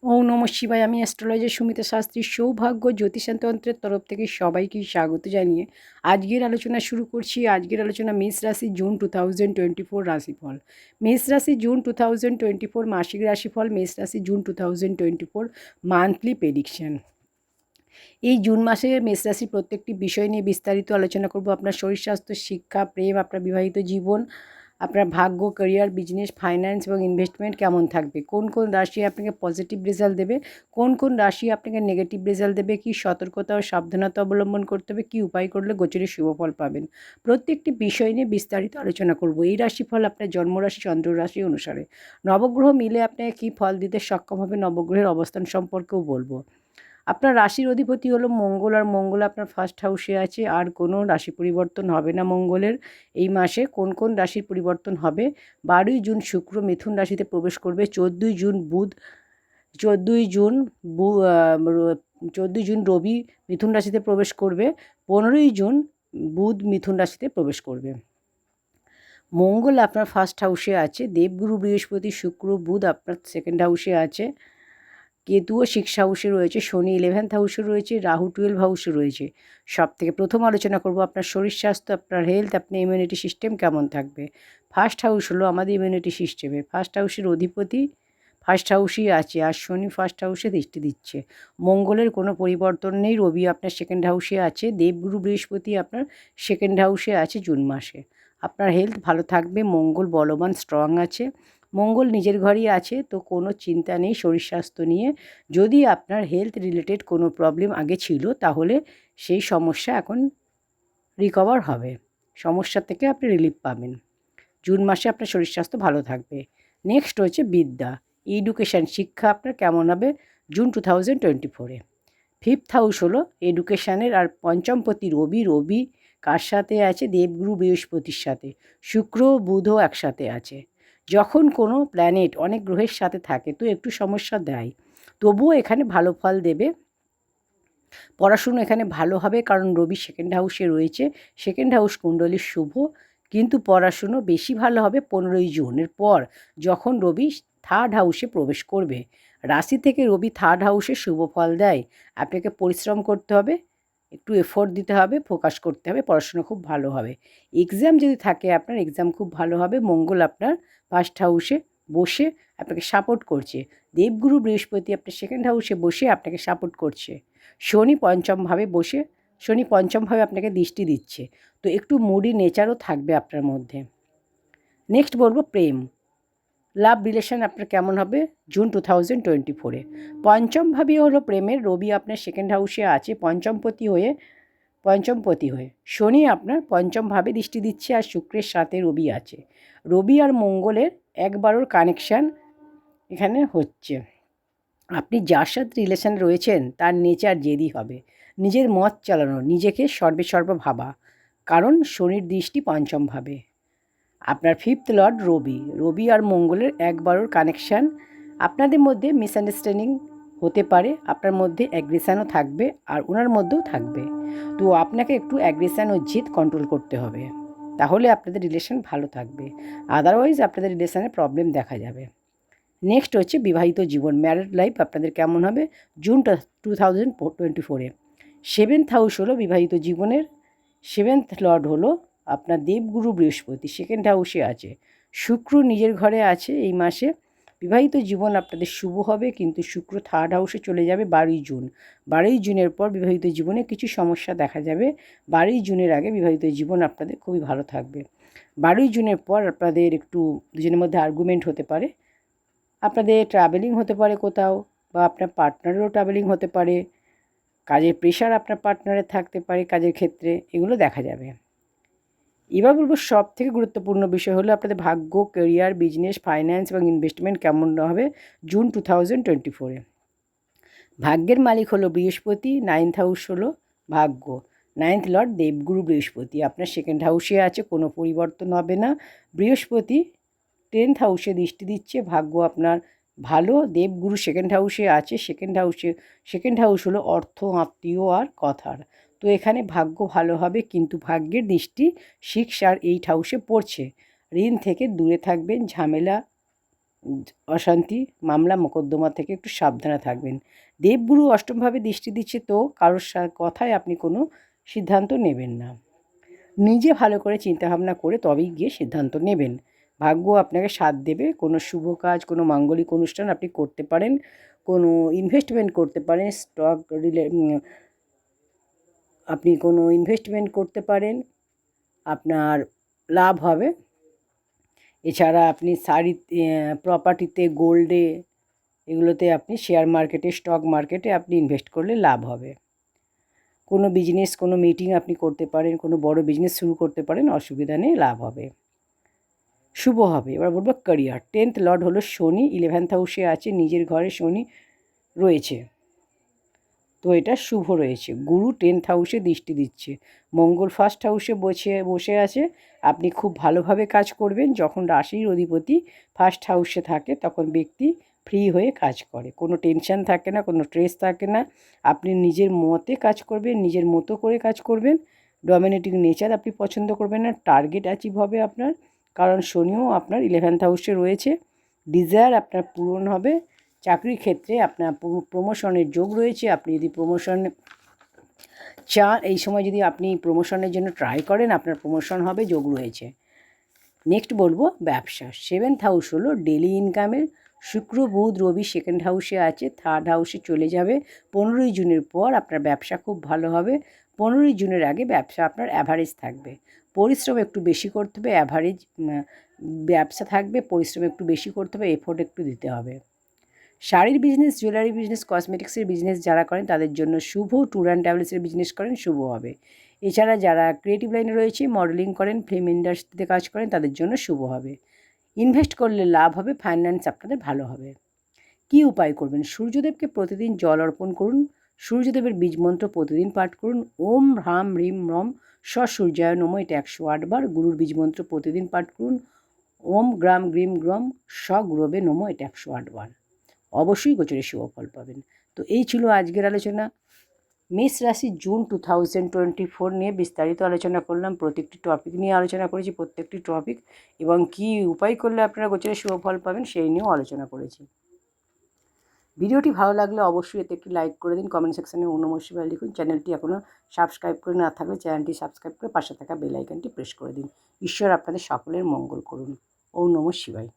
ওম নমঃ শিবায়। আমি অ্যাস্ট্রোলজার সুমিতা শাস্ত্রী। সৌভাগ্য জ্যোতিষতন্ত্রের তরফ থেকে সবাইকে স্বাগত জানিয়ে আজকের আলোচনা শুরু করছি। আজকের আলোচনা মেষ রাশি জুন 2024 রাশিফল। মেষ রাশি জুন 2024 মাসিক রাশিফল, মেষ রাশি জুন 2024 মান্থলি প্রেডিকশন। এই জুন মাসে মেষ রাশির প্রত্যেকটি বিষয় নিয়ে বিস্তারিত আলোচনা করব। আপনার শরীর স্বাস্থ্য, শিক্ষা, প্রেম, আপনার বিবাহিত জীবন, আপনার ভাগ্য, ক্যারিয়ার, বিজনেস, ফাইন্যান্স এবং ইনভেস্টমেন্ট কেমন থাকবে, কোন কোন রাশি আপনাকে পজিটিভ রেজাল্ট দেবে, কোন কোন রাশি আপনাকে নেগেটিভ রেজাল্ট দেবে, কী সতর্কতা ও সাবধানতা অবলম্বন করতে হবে, কী উপায় করলে গোচরে শুভফল পাবেন, প্রত্যেকটি বিষয় নিয়ে বিস্তারিত আলোচনা করব। এই রাশিফল আপনার জন্মরাশি চন্দ্র রাশি অনুসারে নবগ্রহ মিলে আপনাকে কী ফল দিতে সক্ষম হবে, নবগ্রহের অবস্থান সম্পর্কেও বলবো। আপনার রাশির অধিপতি হলো মঙ্গল, আর মঙ্গল আপনার ফার্স্ট হাউসে আছে। আর কোনো রাশি পরিবর্তন হবে না মঙ্গলের এই মাসে। কোন কোন রাশির পরিবর্তন হবে? 12ই জুন শুক্র মিথুন রাশিতে প্রবেশ করবে, 14ই জুন বুধ, 14ই জুন 14ই জুন রবি মিথুন রাশিতে প্রবেশ করবে, 15ই জুন বুধ মিথুন রাশিতে প্রবেশ করবে। মঙ্গল আপনার ফার্স্ট হাউসে আছে, দেবগুরু বৃহস্পতি শুক্র বুধ আপনার সেকেন্ড হাউসে আছে, কেতুও 6 হাউসে রয়েছে, শনি 11th হাউসে রয়েছে, রাহু 12 হাউসে রয়েছে। সব থেকে প্রথম আলোচনা করব আপনার শরীর স্বাস্থ্য, আপনার হেলথ, আপনার ইমিউনিটি সিস্টেম কেমন থাকবে। ফার্স্ট হাউস হলো আমাদের ইমিউনিটি সিস্টেমের। ফার্স্ট হাউসের অধিপতি ফার্স্ট হাউসেই আছে, আর শনি ফার্স্ট হাউসে দৃষ্টি দিচ্ছে। মঙ্গলের কোনো পরিবর্তন নেই, রবি আপনার সেকেন্ড হাউসে আছে, দেবগুরু বৃহস্পতি আপনার সেকেন্ড হাউসে আছে জুন মাসে। আপনার হেলথ ভালো থাকবে, মঙ্গল বলবান স্ট্রং আছে, মঙ্গল নিজের ঘরেই আছে, তো কোনো চিন্তা নেই শরীর স্বাস্থ্য নিয়ে। যদি আপনার হেলথ রিলেটেড কোনো প্রবলেম আগে ছিল, তাহলে সেই সমস্যা এখন রিকভার হবে, সমস্যা থেকে আপনি রিলিফ পাবেন। জুন মাসে আপনার শরীর স্বাস্থ্য ভালো থাকবে। নেক্সট হচ্ছে বিদ্যা, এডুকেশান, শিক্ষা আপনার কেমন হবে জুন 2024-এ। ফিফথ হাউস হলো এডুকেশানের, আর পঞ্চমপতি রবি, রবি কার সাথে আছে? দেবগুরু বৃহস্পতির সাথে। শুক্র বুধও একসাথে আছে। যখন কোনো প্ল্যানেট অনেক গ্রহের সাথে থাকে তো একটু সমস্যা দেয়, তবুও এখানে ভালো ফল দেবে। পড়াশুনো এখানে ভালো হবে, কারণ রবি সেকেন্ড হাউসে রয়েছে, সেকেন্ড হাউস কুণ্ডলীর শুভ। কিন্তু পড়াশুনো বেশি ভালো হবে 15ই জুনের পর, যখন রবি থার্ড হাউসে প্রবেশ করবে। রাশি থেকে রবি থার্ড হাউসে শুভ ফল দেয়। আপনাকে পরিশ্রম করতে হবে, একটু এফোর্ট দিতে হবে, ফোকাস করতে হবে, পড়াশুনো খুব ভালো হবে। এক্সাম যদি থাকে আপনার, এক্সাম খুব ভালো হবে। মঙ্গল আপনার ফার্স্ট হাউসে বসে আপনাকে সাপোর্ট করছে, দেবগুরু বৃহস্পতি আপনার সেকেন্ড হাউসে বসে আপনাকে সাপোর্ট করছে, শনি পঞ্চমভাবে বসে, শনি পঞ্চমভাবে আপনাকে দৃষ্টি দিচ্ছে, তো একটু মুডি নেচারও থাকবে আপনার মধ্যে। নেক্সট বলবো প্রেম, লাভ রিলেশন আপনার কেমন হবে জুন 2024-এ। পঞ্চমভাবে হলো প্রেমের, রবি আপনার সেকেন্ড হাউসে আছে পঞ্চমপতি হয়ে, শনি আপনার পঞ্চমভাবে দৃষ্টি দিচ্ছে, আর শুক্রের সাথে রবি আছে। রবি আর মঙ্গলের একবারও কানেকশান এখানে হচ্ছে। আপনি যার সাথে রিলেশান রয়েছেন তার নেচার জেদি হবে, নিজের মত চালানো, নিজেকে সর্বেসর্বা ভাবা, কারণ শনির দৃষ্টি পঞ্চমভাবে। আপনার ফিফথ লর্ড রবি, রবি আর মঙ্গলের একবারও কানেকশান। আপনাদের মধ্যে মিসআন্ডারস্ট্যান্ডিং হতে পারে, আপনার মধ্যে অ্যাগ্রেশানও থাকবে আর ওনার মধ্যেও থাকবে, তো আপনাকে একটু অ্যাগ্রেশান ও জিদ কন্ট্রোল করতে হবে, তাহলে আপনাদের রিলেশান ভালো থাকবে। আদারওয়াইজ আপনাদের রিলেশানে প্রবলেম দেখা যাবে। নেক্সট হচ্ছে বিবাহিত জীবন, ম্যারিড লাইফ আপনাদের কেমন হবে জুন 2024-এ। সেভেন্থ হাউস হলো বিবাহিত জীবনের, সেভেন্থ লর্ড হলো আপনার দেবগুরু বৃহস্পতি, সেকেন্ড হাউসে আছে, শুক্র নিজের ঘরে আছে এই মাসে। বিবাহিত জীবন আপনাদের শুভ হবে, কিন্তু শুক্র থার্ড হাউসে চলে যাবে 12ই জুন। 12ই জুনের পর বিবাহিত জীবনে কিছু সমস্যা দেখা যাবে। 12ই জুনের আগে বিবাহিত জীবন আপনাদের খুবই ভালো থাকবে। 12ই জুনের পর আপনাদের একটু দুজনের মধ্যে আর্গুমেন্ট হতে পারে, আপনাদের ট্রাভেলিং হতে পারে কোথাও, বা আপনার পার্টনারেরও ট্রাভেলিং হতে পারে, কাজের প্রেশার আপনার পার্টনারের থাকতে পারে কাজের ক্ষেত্রে, এগুলো দেখা যাবে। এবার বলবো সব থেকে গুরুত্বপূর্ণ বিষয় হলো আপনাদের ভাগ্য, ক্যারিয়ার, বিজনেস, ফাইন্যান্স এবং ইনভেস্টমেন্ট কেমন হবে জুন 2024-এ। ভাগ্যের মালিক হলো বৃহস্পতি, নাইন্থ হাউস হলো ভাগ্য, নাইন্থ লর্ড দেবগুরু বৃহস্পতি আপনার সেকেন্ড হাউসে আছে, কোনো পরিবর্তন হবে না। বৃহস্পতি 10th হাউসে দৃষ্টি দিচ্ছে, ভাগ্য আপনার ভালো, দেবগুরু সেকেন্ড হাউসে আছে, সেকেন্ড হাউস হলো অর্থ, আত্মীয় আর কথার, তো এখানে ভাগ্য ভালো হবে, কিন্তু ভাগ্যের দৃষ্টি 6 আর 8 হাউসে পড়ছে। ঋণ থেকে দূরে থাকবেন, ঝামেলা অশান্তি মামলা মোকদ্দমা থেকে একটু সাবধানে থাকবেন। দেবগুরু অষ্টমভাবে দৃষ্টি দিচ্ছে, তো কারোর কথায় আপনি কোনো সিদ্ধান্ত নেবেন না। নিজে ভালো করে চিন্তাভাবনা করে তবেই গিয়ে সিদ্ধান্ত নেবেন। ভাগ্য আপনাকে সাথ দেবে। কোনো শুভ কাজ, কোনো মাঙ্গলিক অনুষ্ঠান আপনি করতে পারেন, কোনো ইনভেস্টমেন্ট করতে পারেন, আপনি কোনো ইনভেস্টমেন্ট করতে পারেন, আপনার লাভ হবে। এছাড়া আপনি প্রপার্টিতে, গোল্ডে, এগুলোতে আপনি শেয়ার মার্কেটে, স্টক মার্কেটে আপনি ইনভেস্ট করলে লাভ হবে। কোনো বিজনেস, কোনো মিটিং আপনি করতে পারেন, কোনো বড় বিজনেস শুরু করতে পারেন, অসুবিধা নেই, লাভ হবে, শুভ হবে। এবার বলবো ক্যারিয়ার। 10th লর্ড হলো শনি, 11th হাউসে আছে, নিজের ঘরে শনি রয়েছে, তো এটা শুভ রয়েছে। গুরু 10th হাউসে দৃষ্টি দিচ্ছে, মঙ্গল ফার্স্ট হাউসে বসে আছে। আপনি খুব ভালোভাবে কাজ করবেন। যখন রাশির অধিপতি ফার্স্ট হাউসে থাকে তখন ব্যক্তি ফ্রি হয়ে কাজ করে, কোনো টেনশন থাকে না, কোনো স্ট্রেস থাকে না। আপনি নিজের মতে কাজ করবেন, নিজের মতো করে কাজ করবেন। ডমিনেটিং নেচার আপনি পছন্দ করবেন না, টার্গেট অ্যাচিভ হবে আপনার, কারণ শনিও আপনার 11th হাউসে রয়েছে। ডিজায়ার আপনার পূরণ হবে। চাকরির ক্ষেত্রে আপনার প্রমোশনের যোগ রয়েছে। আপনি যদি প্রমোশন চান, এই সময় যদি আপনি প্রমোশনের জন্য ট্রাই করেন, আপনার প্রমোশন হবে, যোগ রয়েছে। নেক্সট বলবো ব্যবসা। 7th হাউস হলো ডেলি ইনকামের। শুক্র, বুধ, রবি 2nd হাউসে আছে, 3rd হাউসে চলে যাবে। 15ই জুনের পর আপনার ব্যবসা খুব ভালো হবে। 15ই জুনের আগে ব্যবসা আপনার অ্যাভারেজ থাকবে। পরিশ্রম একটু বেশি করতে হবে, অ্যাভারেজ ব্যবসা থাকবে, পরিশ্রম একটু বেশি করতে হবে, এফোর্ট একটু দিতে হবে। শাড়ির বিজনেস, জুয়েলারি বিজনেস, কসমেটিক্সের বিজনেস যারা করেন তাদের জন্য শুভ। ট্যুর অ্যান্ড ট্রাভেলসের বিজনেস করেন, শুভ হবে। এছাড়া যারা ক্রিয়েটিভ লাইনে রয়েছে, মডেলিং করেন, ফিল্ম ইন্ডাস্ট্রিতে কাজ করেন, তাদের জন্য শুভ হবে। ইনভেস্ট করলে লাভ হবে, ফাইন্যান্স আপনাদের ভালো হবে। কী উপায় করবেন? সূর্যদেবকে প্রতিদিন জল অর্পণ করুন। সূর্যদেবের বীজমন্ত্র প্রতিদিন পাঠ করুন। ওম হ্রাম হ্রিম রম সূর্যায় নমঃ, এটা 108 বার। গুরুর বীজমন্ত্র প্রতিদিন পাঠ করুন। ওম গ্রাম গ্রিম গ্রম গুরবে নমঃ, এটা 108 বার। অবশ্যই গোচরে শুভ ফল পাবেন। তো এই ছিল আজকের আলোচনা। মেষ রাশি জুন 2024 নিয়ে বিস্তারিত আলোচনা করলাম। প্রত্যেকটি টপিক নিয়ে আলোচনা করেছি, প্রত্যেকটি টপিক এবং কী উপায় করলে আপনারা গোচরে শুভ ফল পাবেন সেই নিয়েও আলোচনা করেছি। ভিডিওটি ভালো লাগলে অবশ্যই এতে একটি লাইক করে দিন, কমেন্ট সেকশানে ওম নমঃ শিবায় লিখুন। চ্যানেলটি এখনও সাবস্ক্রাইব করে না থাকলে চ্যানেলটি সাবস্ক্রাইব করে পাশে থাকা বেল আইকনটি প্রেস করে দিন। ঈশ্বর আপনাদের সকলের মঙ্গল করুন। ওম নমঃ শিবায়।